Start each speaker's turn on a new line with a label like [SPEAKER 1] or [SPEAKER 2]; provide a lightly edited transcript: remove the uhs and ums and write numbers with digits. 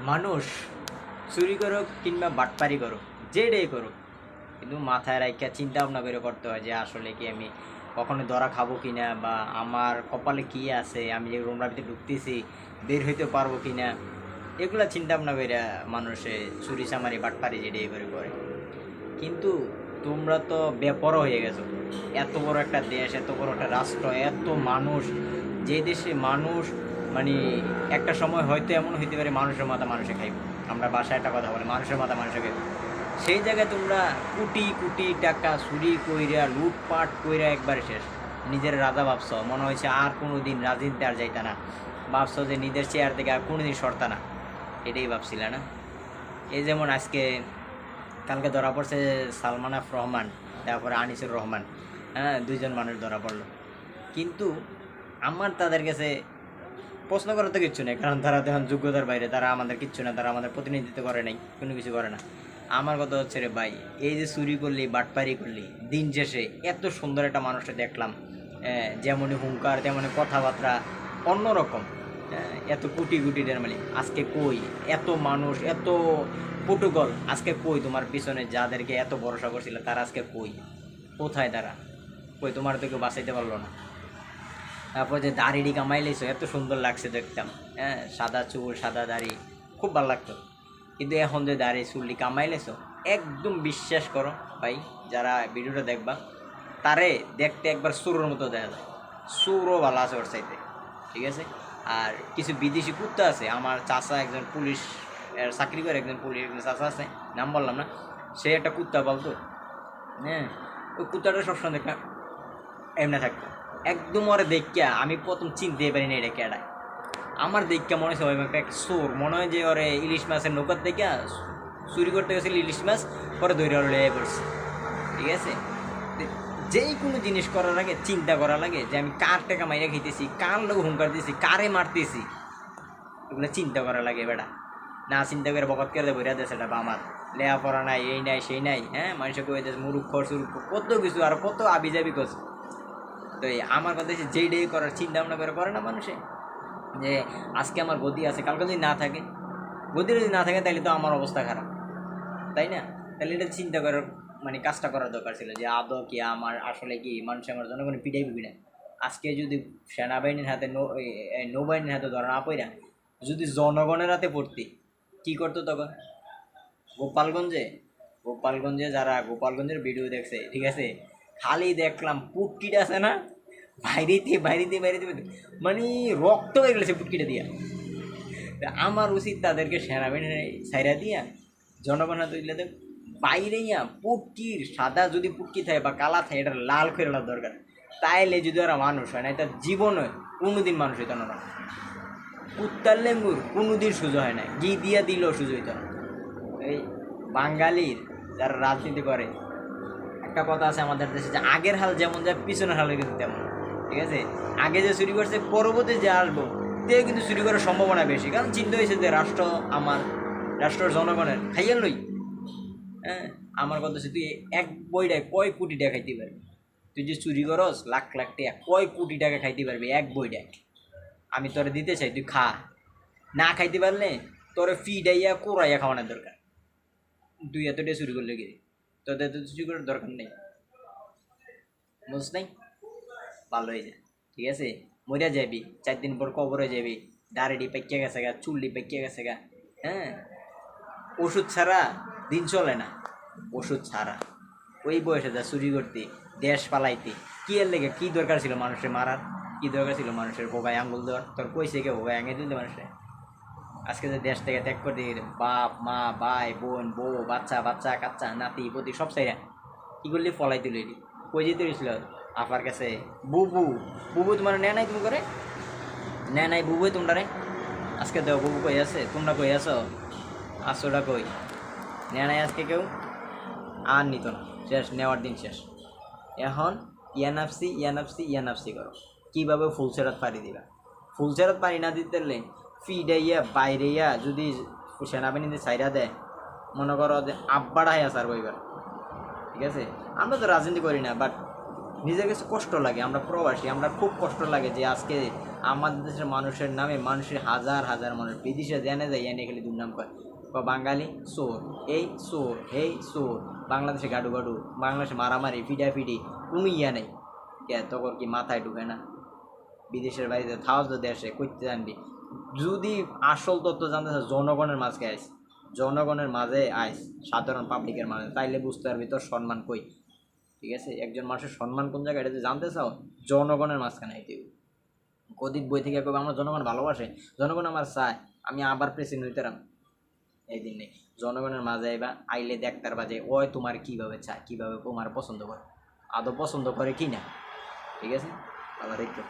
[SPEAKER 1] মানুষ চুরি করুক কিংবা বাটপারি করুক যেটাই করুক, কিন্তু মাথায় রাখা চিন্তা ভাবনা করে করতে হয় যে আসলে কি আমি কখনো ধরা খাবো কিনা, বা আমার কপালে কি আছে, আমি যে রুমরার ভিতরে ঢুকতেছি বের হইতে পারবো কিনা, এগুলা চিন্তা ভাবনা করে মানুষে চুরি চামারি বাটপারি যেটাই করে করে। কিন্তু তোমরা তো বেপরোয়া হয়ে গেছো। এত বড় একটা দেশ, এত বড় একটা রাষ্ট্র, এত মানুষ, যে দেশে মানুষ মানে একটা সময় হয়তো এমন হইতে পারে মানুষের মাথা মানুষে খাইব। আমরা বাসায় একটা কথা বলি, মানুষের মাথা মানুষে খাইব। সেই জায়গায় তোমরা কোটি কোটি টাকা চুরি কইরা লুটপাট কইরা একবারে শেষ। নিজের রাজা ভাবছ, মনে হয়েছে আর কোনো দিন রাজনীতিতে আর যাইতা না, ভাবছ যে নিজের চেয়ার থেকে আর কোনো দিন সরতা না। এটাই ভাবছিল না? এই যেমন আজকে কালকে ধরা পড়ছে সালমান আফ রহমান, তারপরে আনিসুর রহমান, হ্যাঁ, দুইজন মানুষ ধরা পড়লো। কিন্তু আমার তাদের কাছে প্রশ্ন করার তো কিচ্ছু নেই, কারণ তারা তখন যোগ্যতার বাইরে, তারা আমাদের কিচ্ছু না, তারা আমাদের প্রতিনিধিত্ব করে নাই, কোনো কিছু করে না। আমার কথা হচ্ছে রে ভাই, এই যে চুরি করলি বাটপারি করলি, দিন শেষে এত সুন্দর একটা মানুষটা দেখলাম, যেমনই হুঙ্কার তেমনই কথাবার্তা অন্যরকম, এত কোটি কোটি টাকার মালিক, আজকে কই? এত মানুষ, এত প্রোটোকল, আজকে কই? তোমার পিছনে যাদেরকে এত ভরসা করছিল তারা আজকে কই? কোথায় তারা? কই? তোমার তো কেউ বাঁচাইতে পারলো না। তারপর যে দাড়িটি কামাই লাইছো, এত সুন্দর লাগছে দেখতাম, হ্যাঁ, সাদা চুল সাদা দাড়ি, খুব ভালো লাগতো। কিন্তু এখন যে দাড়ি চুলটি কামাই লাইছো, একদম বিশ্বাস করো ভাই, যারা ভিডিওটা দেখবা, তারে দেখতে একবার সুরের মতো দেখা যায়, সুরও ভালো আছে ওর চাইতে, ঠিক আছে? আর কিছু বিদেশি কুত্তা আছে, আমার চাচা একজন পুলিশ এর চাকরি করে, একজন পুলিশ, একজন চাচা আছে, নাম বললাম না, সে একটা কুত্তা পালতো, হ্যাঁ, ওই কুত্তাটা সবসময় দেখা এমনি থাকতো। একদম ওরে দেখিয়া আমি প্রথম চিনতে পারি না এটা কেডা। আমার দেখিয়া মনে হচ্ছে ওই একটা চোর, মনে হয় যে ওরে ইলিশ মাছের নৌকার দেখিয়া চুরি করতে গেছিল ইলিশ মাছ, পরে ধরে ওরে লেগে পড়ছে, ঠিক আছে? যেই কোনো জিনিস করার আগে চিন্তা করা লাগে যে আমি কার টাকা মাইরা খাইতেছি, কার লোক হুঙ্কার দিতেছি, কারে মারতেছি, এগুলো চিন্তা করা লাগে বেটা। না চিন্তা করে বকত করে বইরা দেয় সেটা আমার লেয়া পড়া নাই, এই নাই সেই নাই, হ্যাঁ, মানুষে কয়ে দিয়েছে মুরুক্ষ সুরুক্ষ কত কিছু, আর কত আবি যাবি করছে। তো আমার কথা হচ্ছে যেই ডে করার চিন্তা ভাবনা করে না মানুষে, যে আজকে আমার গদি আছে, কালকে যদি না থাকে, গদি যদি না থাকে তাহলে তো আমার অবস্থা খারাপ, তাই না? তাহলে এটা চিন্তা করার মানে কাজটা করার দরকার ছিল, যে আদৌ কি আমার আসলে কি মানুষ আমার জনগণে পিটাই বুবি না। আজকে যদি সেনাবাহিনীর হাতে নৌবাহিনীর হাতে ধরা না পড়া, যদি জনগণের হাতে পড়তি, কী করতো তখন? গোপালগঞ্জে গোপালগঞ্জে যারা গোপালগঞ্জের ভিডিও দেখছে, ঠিক আছে, খালি দেখলাম পুটকিটা আছে না, বাইরেতে বাইরেতে বাইরেতে মানে রক্ত হয়ে গেছে পুটকিটা দিয়া। আমার উচিত তাদেরকে সেনাবাহিনী সাইরা দিয়া জনগণের তৈরি বাইরে ইয়া পুটকির সাদা যদি পুটকি থাকে বা কালা থাকে, এটা লাল করে ওঠার দরকার। তাইলে যদি ওরা মানুষ হয় না, এটা জীবনে কোনোদিন মানুষ হইতো না। কুত্তার লেঙ্গুর কোনোদিন সুযোগ হয় না, ঘি দিয়া দিলেও সুযোগ হইতো না। এই বাঙালির যারা রাজনীতি করে, একটা কথা আছে আমাদের দেশে, যে আগের হাল যেমন যায় পিছনের হাল কিন্তু তেমন, ঠিক আছে? আগে যে চুরি করছে, পরবর্তী যে আসবো তে কিন্তু চুরি করার সম্ভাবনা বেশি, কারণ চিন্তা হয়েছে যে রাষ্ট্র আমার, রাষ্ট্র জনগণের, খাইয়া লই। হ্যাঁ, আমার কথা হচ্ছে তুই এক বইটায় কয় কোটি টাকা খাইতে পারবি? তুই যে চুরি করস লাখ লাখ টাকা, কয় কোটি টাকা খাইতে পারবি এক বইটায়? আমি তোরে দিতে চাই, তুই খা। না খাইতে পারলে তোরে ফিডাইয়া কোরাইয়া খাওয়ানোর দরকার। তুই এতটা চুরি করলে কি তোদের এত চুরি করার দরকার নেই, বুঝ নাই? ভালো হয়ে যায়, ঠিক আছে? মরিয়া যাবি, 4 দিন পর কবরে যাবি, দাড়িটি পেকিয়া গেছে গা, চুলটি পেকিয়া গেছে গা, হ্যাঁ, ওষুধ ছাড়া দিন চলে না, ওষুধ ছাড়া। ওই বয়সে যা চুরি করতে, দেশ পালাইতে, কি এর লেগে কি দরকার ছিল মানুষের মারার? কি দরকার ছিল মানুষের ভোগায় আঙ্গুল দেওয়ার? তোর কইছে কে ভোগায় আঙে দিতে মানুষের? আজকে যে দেশ থেকে ত্যাগ করে দিয়ে বাপ মা ভাই বোন বউ বাচ্চা বাচ্চা কাচ্চা নাতি পতি সব চাইরা কি করলি? ফলাই তুলে কই যেতে হয়েছিল আপার কাছে? বুবু, বুবু তোমার নেয় নাই? তুমি করে নেয় নাই বুবু তোমরা রে? আজকে দেও বুবু কই আছে? তোমরা কই আছো? আসোটা কই? নেয় নাই আজকে কেউ? আর নিত না, শেষ, নেওয়ার দিন শেষ। এখন ইয়ানাফসি ইয়ানাফসি ইয়ানাফসি করো, কীভাবে ফুলসেরাত পাড়ি দিবা। ফুলসেরাত পাড়ি না দিতে পারলে ফিডাইয়া বাইরেইয়া যদি সেনাবাহিনীতে ছাইরা দেয়, মনে করো যে আব্বাড়া হ্যাঁ স্যার বইবার, ঠিক আছে? আমরা তো রাজনীতি করি না, বাট নিজের কাছে কষ্ট লাগে, আমরা প্রবাসী, আমরা খুব কষ্ট লাগে যে আজকে আমাদের দেশের মানুষের নামে মানুষের হাজার হাজার মানুষ বিদেশে জেনে যায়, এনে খালি দুর্নাম করে বাঙালি চোর, এই চোর, এই চোর, বাংলাদেশে গাডু গাডু, বাংলাদেশে মারামারি ফিডাফিডি, কোনো ইয়া নেই। কে তখন কি মাথায় ঢুকে না? বিদেশের বাড়িতে থাও তো দেশে করতে জানবি। যদি আসল তথ্য জানতে চাস জনগণের মাঝে আইস, জনগণের মাঝে আইস, সাধারণ পাবলিকের মাঝে, তাইলে বুঝতে পারবি তোর সম্মান কই। ঠিক আছে, একজন মানুষের সম্মান কোন জায়গায় এটা যদি জানতে চাও, জনগণের মাঝখানে আইতে হবে। কদিক বই থেকে কবে আমার জনগণ ভালোবাসে, জনগণ আমার চায়, আমি আবার প্রেসিডেন্ট হইতাম, এই দিন নেই। জনগণের মাঝে আইবা, আইলে দেখতার বাজে ওই তোমার কীভাবে চায়, কীভাবে তোমার পছন্দ করে, আদৌ পছন্দ করে কি না। ঠিক আছে, আবার একটু